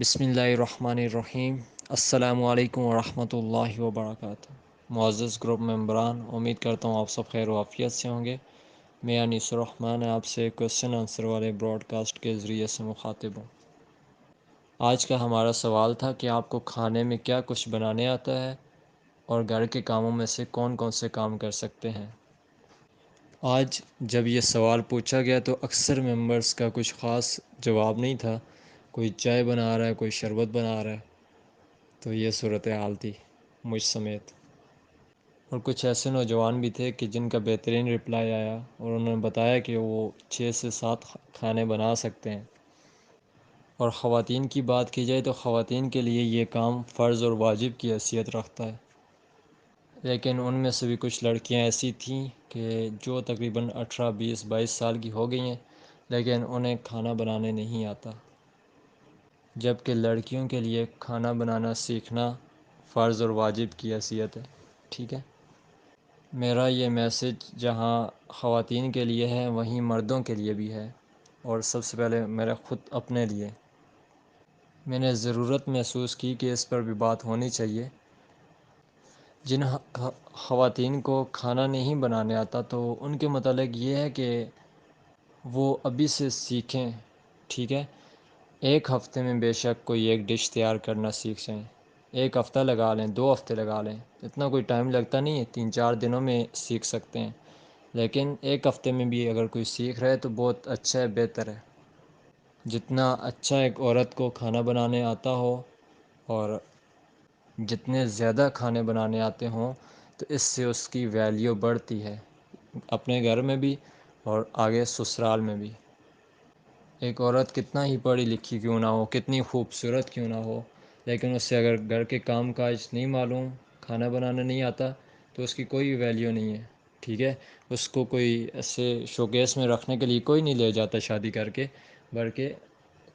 بسم اللہ الرحمن الرحیم۔ السلام علیکم ورحمۃ اللہ وبرکاتہ۔ معزز گروپ ممبران، امید کرتا ہوں آپ سب خیر و عافیت سے ہوں گے۔ میں انیس الرحمن آپ سے کوشچن آنسر والے براڈ کاسٹ کے ذریعے سے مخاطب ہوں۔ آج کا ہمارا سوال تھا کہ آپ کو کھانے میں کیا کچھ بنانے آتا ہے اور گھر کے کاموں میں سے کون کون سے کام کر سکتے ہیں۔ آج جب یہ سوال پوچھا گیا تو اکثر ممبرز کا کچھ خاص جواب نہیں تھا۔ کوئی چائے بنا رہا ہے، کوئی شربت بنا رہا ہے، تو یہ صورتحال تھی مجھ سمیت۔ اور کچھ ایسے نوجوان بھی تھے کہ جن کا بہترین رپلائی آیا اور انہوں نے بتایا کہ وہ 6 سے 7 کھانے بنا سکتے ہیں۔ اور خواتین کی بات کی جائے تو خواتین کے لیے یہ کام فرض اور واجب کی حیثیت رکھتا ہے، لیکن ان میں سے بھی کچھ لڑکیاں ایسی تھیں کہ جو تقریباً 18، 20، 22 سال کی ہو گئی ہیں لیکن انہیں کھانا بنانے نہیں آتا، جبکہ لڑکیوں کے لیے کھانا بنانا سیکھنا فرض اور واجب کی حیثیت ہے۔ ٹھیک ہے، میرا یہ میسج جہاں خواتین کے لیے ہے وہیں مردوں کے لیے بھی ہے، اور سب سے پہلے میرا خود اپنے لیے۔ میں نے ضرورت محسوس کی کہ اس پر بھی بات ہونی چاہیے۔ جن خواتین کو کھانا نہیں بنانے آتا تو ان کے متعلق یہ ہے کہ وہ ابھی سے سیکھیں۔ ٹھیک ہے، ایک ہفتے میں بے شک کوئی ایک ڈش تیار کرنا سیکھ جائیں، 1 ہفتہ لگا لیں، 2 ہفتے لگا لیں، اتنا کوئی ٹائم لگتا نہیں ہے، 3-4 دنوں میں سیکھ سکتے ہیں، لیکن 1 ہفتے میں بھی اگر کوئی سیکھ رہا ہے تو بہت اچھا ہے، بہتر ہے۔ جتنا اچھا ایک عورت کو کھانا بنانے آتا ہو اور جتنے زیادہ کھانے بنانے آتے ہوں تو اس سے اس کی ویلیو بڑھتی ہے، اپنے گھر میں بھی اور آگے سسرال میں بھی۔ ایک عورت کتنا ہی پڑھی لکھی کیوں نہ ہو، کتنی خوبصورت کیوں نہ ہو، لیکن اس سے اگر گھر کے کام کاج نہیں معلوم، کھانا بنانا نہیں آتا تو اس کی کوئی ویلیو نہیں ہے۔ ٹھیک ہے، اس کو کوئی ایسے شوکیس میں رکھنے کے لیے کوئی نہیں لے جاتا شادی کر کے، بلکہ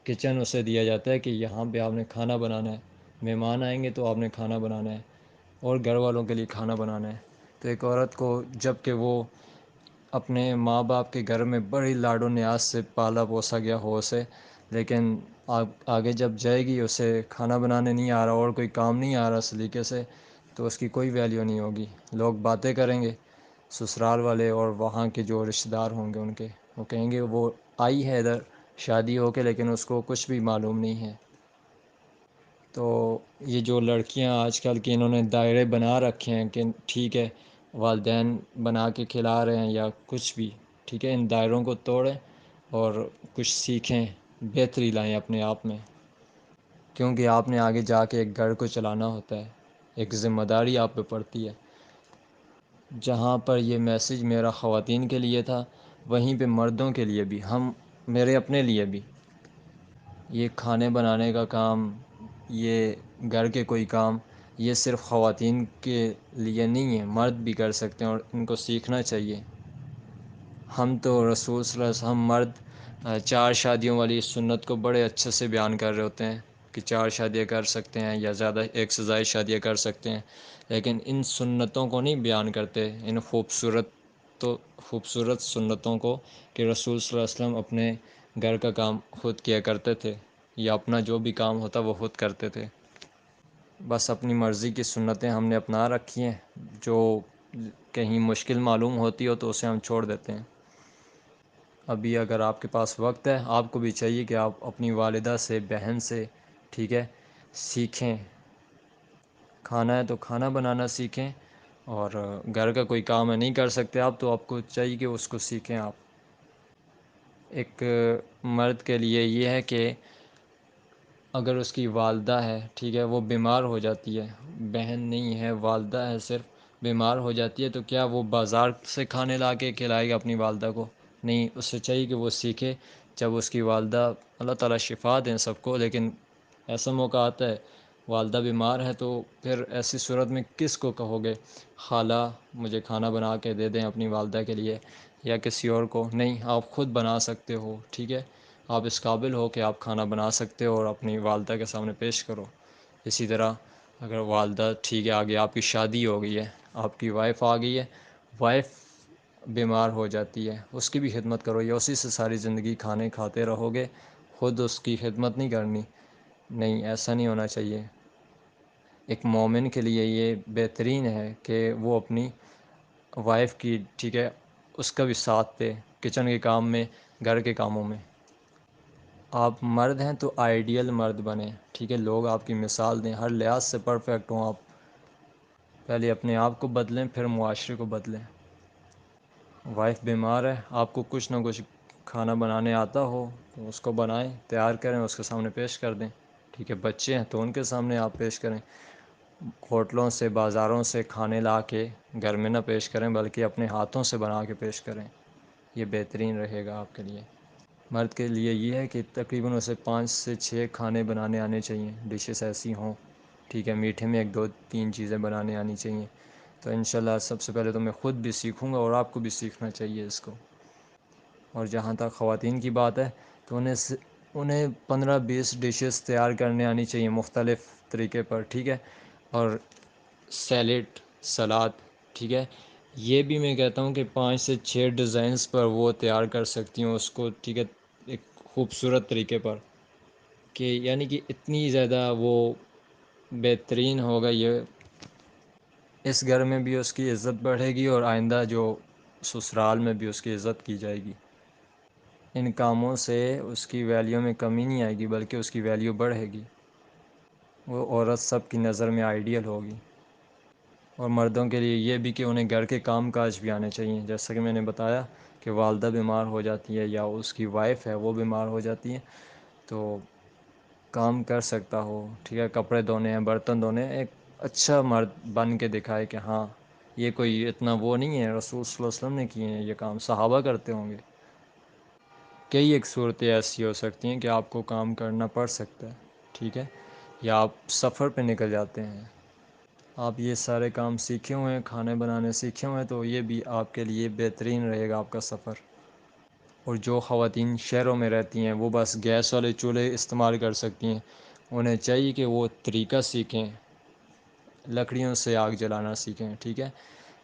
کچن اسے دیا جاتا ہے کہ یہاں پہ آپ نے کھانا بنانا ہے، مہمان آئیں گے تو آپ نے کھانا بنانا ہے اور گھر والوں کے لیے کھانا بنانا ہے۔ تو ایک عورت کو جب کہ وہ اپنے ماں باپ کے گھر میں بڑی لاڈ و نیاز سے پالا پوسا گیا ہو اسے، لیکن آگے جب جائے گی اسے کھانا بنانے نہیں آ رہا اور کوئی کام نہیں آ رہا سلیقے سے تو اس کی کوئی ویلیو نہیں ہوگی۔ لوگ باتیں کریں گے، سسرال والے اور وہاں کے جو رشتہ دار ہوں گے ان کے، وہ کہیں گے وہ آئی ہے ادھر شادی ہو کے لیکن اس کو کچھ بھی معلوم نہیں ہے۔ تو یہ جو لڑکیاں آج کل کی انہوں نے دائرے بنا رکھے ہیں کہ ٹھیک ہے والدین بنا کے کھلا رہے ہیں یا کچھ بھی، ٹھیک ہے، ان دائروں کو توڑیں اور کچھ سیکھیں، بہتری لائیں اپنے آپ میں، کیونکہ آپ نے آگے جا کے ایک گھر کو چلانا ہوتا ہے، ایک ذمہ داری آپ پہ پڑتی ہے۔ جہاں پر یہ میسج میرا خواتین کے لیے تھا وہیں پہ مردوں کے لیے بھی، میرے اپنے لیے بھی، یہ کھانے بنانے کا کام، یہ گھر کے کوئی کام، یہ صرف خواتین کے لیے نہیں ہے، مرد بھی کر سکتے ہیں اور ان کو سیکھنا چاہیے۔ ہم تو رسول صلی اللہ علیہ وسلم مرد 4 شادیوں والی سنت کو بڑے اچھے سے بیان کر رہے ہوتے ہیں کہ 4 شادیاں کر سکتے ہیں یا زیادہ 1 سے زائد شادیاں کر سکتے ہیں، لیکن ان سنتوں کو نہیں بیان کرتے، ان خوبصورت سنتوں کو کہ رسول صلی اللہ علیہ وسلم اپنے گھر کا کام خود کیا کرتے تھے یا اپنا جو بھی کام ہوتا وہ خود کرتے تھے۔ بس اپنی مرضی کی سنتیں ہم نے اپنا رکھی ہیں، جو کہیں مشکل معلوم ہوتی ہو تو اسے ہم چھوڑ دیتے ہیں۔ ابھی اگر آپ کے پاس وقت ہے، آپ کو بھی چاہیے کہ آپ اپنی والدہ سے، بہن سے، ٹھیک ہے، سیکھیں، کھانا ہے تو کھانا بنانا سیکھیں، اور گھر کا کوئی کام ہے نہیں کر سکتے آپ تو آپ کو چاہیے کہ اس کو سیکھیں آپ۔ ایک مرد کے لیے یہ ہے کہ اگر اس کی والدہ ہے، ٹھیک ہے، وہ بیمار ہو جاتی ہے، بہن نہیں ہے والدہ ہے صرف، بیمار ہو جاتی ہے تو کیا وہ بازار سے کھانے لا کے کھلائے گا اپنی والدہ کو؟ نہیں، اس سے چاہیے کہ وہ سیکھے جب اس کی والدہ، اللہ تعالیٰ شفا دیں سب کو، لیکن ایسا موقع آتا ہے والدہ بیمار ہے تو پھر ایسی صورت میں کس کو کہو گے خالہ مجھے کھانا بنا کے دے دیں اپنی والدہ کے لیے، یا کسی اور کو؟ نہیں، آپ خود بنا سکتے ہو، ٹھیک ہے، آپ اس قابل ہو کہ آپ کھانا بنا سکتے ہو اور اپنی والدہ کے سامنے پیش کرو۔ اسی طرح اگر والدہ، ٹھیک ہے، آگے آپ کی شادی ہو گئی ہے، آپ کی وائف آ گئی ہے، وائف بیمار ہو جاتی ہے، اس کی بھی خدمت کرو، یا اسی سے ساری زندگی کھانے کھاتے رہو گے، خود اس کی خدمت نہیں کرنی؟ نہیں، ایسا نہیں ہونا چاہیے۔ ایک مومن کے لیے یہ بہترین ہے کہ وہ اپنی وائف کی، ٹھیک ہے، اس کا بھی ساتھ دے کچن کے کام میں، گھر کے کاموں میں۔ آپ مرد ہیں تو آئیڈیل مرد بنیں، ٹھیک ہے، لوگ آپ کی مثال دیں، ہر لحاظ سے پرفیکٹ ہوں آپ۔ پہلے اپنے آپ کو بدلیں، پھر معاشرے کو بدلیں۔ وائف بیمار ہے، آپ کو کچھ نہ کچھ کھانا بنانے آتا ہو تو اس کو بنائیں، تیار کریں، اس کے سامنے پیش کر دیں، ٹھیک ہے۔ بچے ہیں تو ان کے سامنے آپ پیش کریں۔ ہوٹلوں سے، بازاروں سے کھانے لا کے گھر میں نہ پیش کریں، بلکہ اپنے ہاتھوں سے بنا کے پیش کریں، یہ بہترین رہے گا آپ کے لیے۔ مرد کے لیے یہ ہے کہ تقریباً اسے 5 سے 6 کھانے بنانے آنے چاہیے، ڈشز ایسی ہوں، ٹھیک ہے۔ میٹھے میں 1 2 3 چیزیں بنانے آنی چاہیے۔ تو انشاءاللہ سب سے پہلے تو میں خود بھی سیکھوں گا، اور آپ کو بھی سیکھنا چاہیے اس کو۔ اور جہاں تک خواتین کی بات ہے تو انہیں 15 20 ڈشز تیار کرنے آنی چاہیے مختلف طریقے پر، ٹھیک ہے۔ اور سیلیڈ، سلاد، ٹھیک ہے، یہ بھی میں کہتا ہوں کہ 5 سے 6 ڈیزائنز پر وہ تیار کر سکتی ہوں اس کو، ٹھیک ہے، ایک خوبصورت طریقے پر، کہ یعنی کہ اتنی زیادہ وہ بہترین ہوگا یہ، اس گھر میں بھی اس کی عزت بڑھے گی، اور آئندہ جو سسرال میں بھی اس کی عزت کی جائے گی۔ ان کاموں سے اس کی ویلیو میں کمی نہیں آئے گی، بلکہ اس کی ویلیو بڑھے گی، وہ عورت سب کی نظر میں آئیڈیل ہوگی۔ اور مردوں کے لیے یہ بھی کہ انہیں گھر کے کام کاج بھی آنے چاہیے، جیسا کہ میں نے بتایا کہ والدہ بیمار ہو جاتی ہے یا اس کی وائف ہے وہ بیمار ہو جاتی ہے تو کام کر سکتا ہو، ٹھیک ہے، کپڑے دھونے ہیں، برتن دھونے ہیں، ایک اچھا مرد بن کے دکھائے کہ ہاں یہ کوئی اتنا وہ نہیں ہے، رسول صلی اللہ علیہ وسلم نے کیے ہیں یہ کام، صحابہ کرتے ہوں گے۔ کئی ایک صورتیں ایسی ہو سکتی ہیں کہ آپ کو کام کرنا پڑ سکتا ہے، ٹھیک ہے، یا آپ سفر پہ نکل جاتے ہیں، آپ یہ سارے کام سیکھے ہوئے ہیں، کھانے بنانے سیکھے ہوئے ہیں، تو یہ بھی آپ کے لیے بہترین رہے گا آپ کا سفر۔ اور جو خواتین شہروں میں رہتی ہیں وہ بس گیس والے چولہے استعمال کر سکتی ہیں، انہیں چاہیے کہ وہ طریقہ سیکھیں، لکڑیوں سے آگ جلانا سیکھیں، ٹھیک ہے۔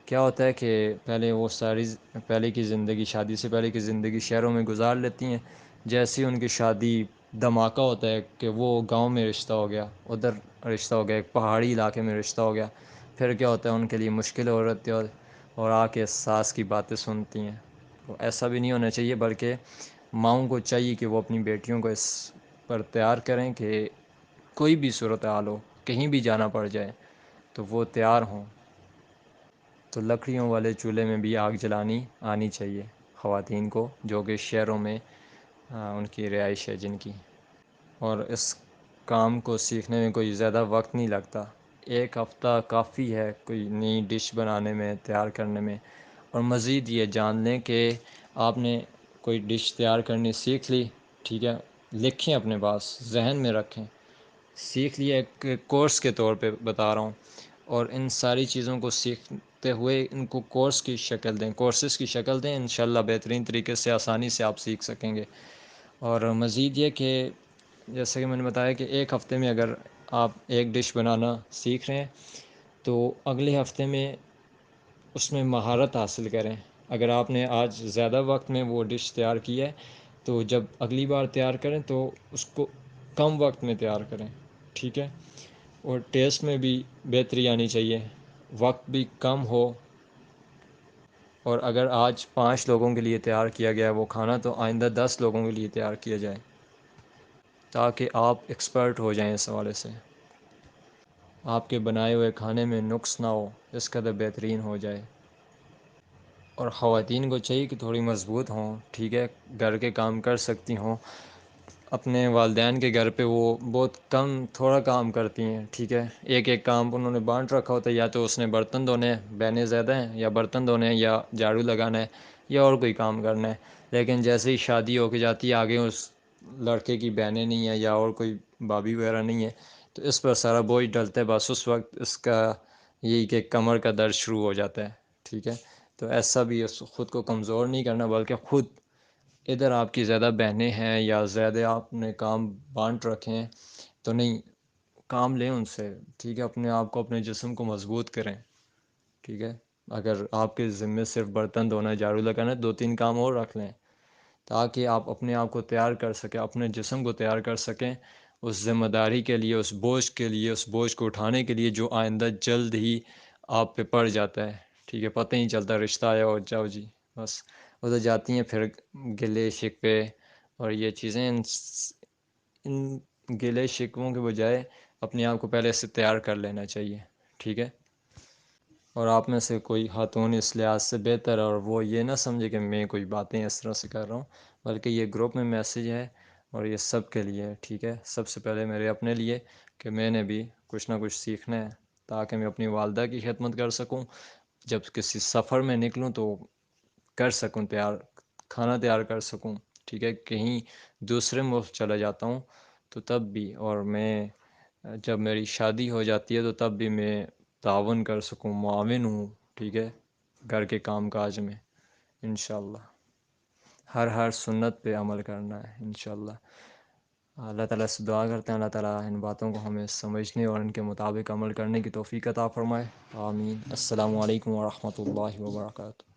کیا ہوتا ہے کہ پہلے وہ ساری پہلے کی زندگی، شادی سے پہلے کی زندگی شہروں میں گزار لیتی ہیں، جیسے ان کی شادی دھماکہ ہوتا ہے کہ وہ گاؤں میں رشتہ ہو گیا، ادھر رشتہ ہو گیا، ایک پہاڑی علاقے میں رشتہ ہو گیا، پھر کیا ہوتا ہے ان کے لیے مشکل ہو رہتی ہے، اور آ کے ساس کی باتیں سنتی ہیں۔ تو ایسا بھی نہیں ہونا چاہیے، بلکہ ماؤں کو چاہیے کہ وہ اپنی بیٹیوں کو اس پر تیار کریں کہ کوئی بھی صورتحال ہو، کہیں بھی جانا پڑ جائے تو وہ تیار ہوں۔ تو لکڑیوں والے چولہے میں بھی آگ جلانی آنی چاہیے خواتین کو، جو کہ شہروں میں ان کی رہائش ہے جن کی۔ اور اس کام کو سیکھنے میں کوئی زیادہ وقت نہیں لگتا، 1 ہفتہ کافی ہے کوئی نئی ڈش بنانے میں، تیار کرنے میں۔ اور مزید یہ جان لیں کہ آپ نے کوئی ڈش تیار کرنی سیکھ لی، ٹھیک ہے، لکھیں اپنے پاس، ذہن میں رکھیں، سیکھ لیا، ایک کورس کے طور پہ بتا رہا ہوں، اور ان ساری چیزوں کو سیکھتے ہوئے ان کو کورس کی شکل دیں، کورسز کی شکل دیں، انشاءاللہ بہترین طریقے سے آسانی سے آپ سیکھ سکیں گے۔ اور مزید یہ کہ جیسے کہ میں نے بتایا کہ 1 ہفتے میں اگر آپ ایک ڈش بنانا سیکھ رہے ہیں تو اگلے ہفتے میں اس میں مہارت حاصل کریں۔ اگر آپ نے آج زیادہ وقت میں وہ ڈش تیار کی ہے تو جب اگلی بار تیار کریں تو اس کو کم وقت میں تیار کریں، ٹھیک ہے۔ اور ٹیسٹ میں بھی بہتری آنی چاہیے، وقت بھی کم ہو، اور اگر آج 5 لوگوں کے لیے تیار کیا گیا ہے وہ کھانا، تو آئندہ 10 لوگوں کے لیے تیار کیا جائے، تاکہ آپ ایکسپرٹ ہو جائیں اس حوالے سے، آپ کے بنائے ہوئے کھانے میں نقص نہ ہو، اس قدر بہترین ہو جائے۔ اور خواتین کو چاہیے کہ تھوڑی مضبوط ہوں، ٹھیک ہے، گھر کے کام کر سکتی ہوں، اپنے والدین کے گھر پہ وہ بہت کم تھوڑا کام کرتی ہیں، ٹھیک ہے، ایک ایک کام انہوں نے بانٹ رکھا ہوتا ہے، یا تو اس نے برتن دھونے ہیں، بہنیں زیادہ ہیں، یا برتن دھونے ہیں، یا جھاڑو لگانا ہے، یا اور کوئی کام کرنا ہے۔ لیکن جیسے ہی شادی ہو کے جاتی ہے، آگے اس لڑکے کی بہنیں نہیں ہیں یا اور کوئی بھابھی وغیرہ نہیں ہے، تو اس پر سارا بوجھ ڈلتا ہے، بس اس وقت اس کا یہی کہ کمر کا درد شروع ہو جاتا ہے، ٹھیک ہے۔ تو ایسا بھی خود کو کمزور نہیں کرنا، بلکہ خود ادھر آپ کی زیادہ بہنیں ہیں یا زیادہ آپ نے کام بانٹ رکھے ہیں تو نہیں، کام لیں ان سے، ٹھیک ہے، اپنے آپ کو، اپنے جسم کو مضبوط کریں، ٹھیک ہے۔ اگر آپ کے ذمے صرف برتن دھونا ہے، جھاڑو لگانا ہے، 2 3 کام اور رکھ لیں، تاکہ آپ اپنے آپ کو تیار کر سکیں، اپنے جسم کو تیار کر سکیں، اس ذمہ داری کے لیے، اس بوجھ کو اٹھانے کے لیے جو آئندہ جلد ہی آپ پہ پڑ جاتا ہے، ٹھیک ہے، پتہ ہی نہیں چلتا، رشتہ آیا اور جاؤ جی بس ادھر جاتی ہیں، پھر گلے شکوے اور یہ چیزیں، ان گلے شکووں کے بجائے اپنے آپ کو پہلے سے تیار کر لینا چاہیے، ٹھیک ہے۔ اور آپ میں سے کوئی خاتون اس لحاظ سے بہتر ہے، اور وہ یہ نہ سمجھے کہ میں کوئی باتیں اس طرح سے کر رہا ہوں، بلکہ یہ گروپ میں میسیج ہے اور یہ سب کے لیے ہے، ٹھیک ہے، سب سے پہلے میرے اپنے لیے کہ میں نے بھی کچھ نہ کچھ سیکھنا ہے تاکہ میں اپنی والدہ کی خدمت کر سکوں، جب کسی سفر میں نکلوں تو کر سکوں تیار، کھانا تیار کر سکوں، ٹھیک ہے، کہیں دوسرے ملک چلا جاتا ہوں تو تب بھی، اور میں جب میری شادی ہو جاتی ہے تو تب بھی میں تعاون کر سکوں، معاون ہوں، ٹھیک ہے، گھر کے کام کاج میں، انشاءاللہ ہر سنت پہ عمل کرنا ہے انشاءاللہ۔ اللہ تعالیٰ سے دعا کرتے ہیں اللہ تعالیٰ ان باتوں کو ہمیں سمجھنے اور ان کے مطابق عمل کرنے کی توفیق عطا فرمائے، آمین۔ السلام علیکم ورحمۃ اللہ وبرکاتہ۔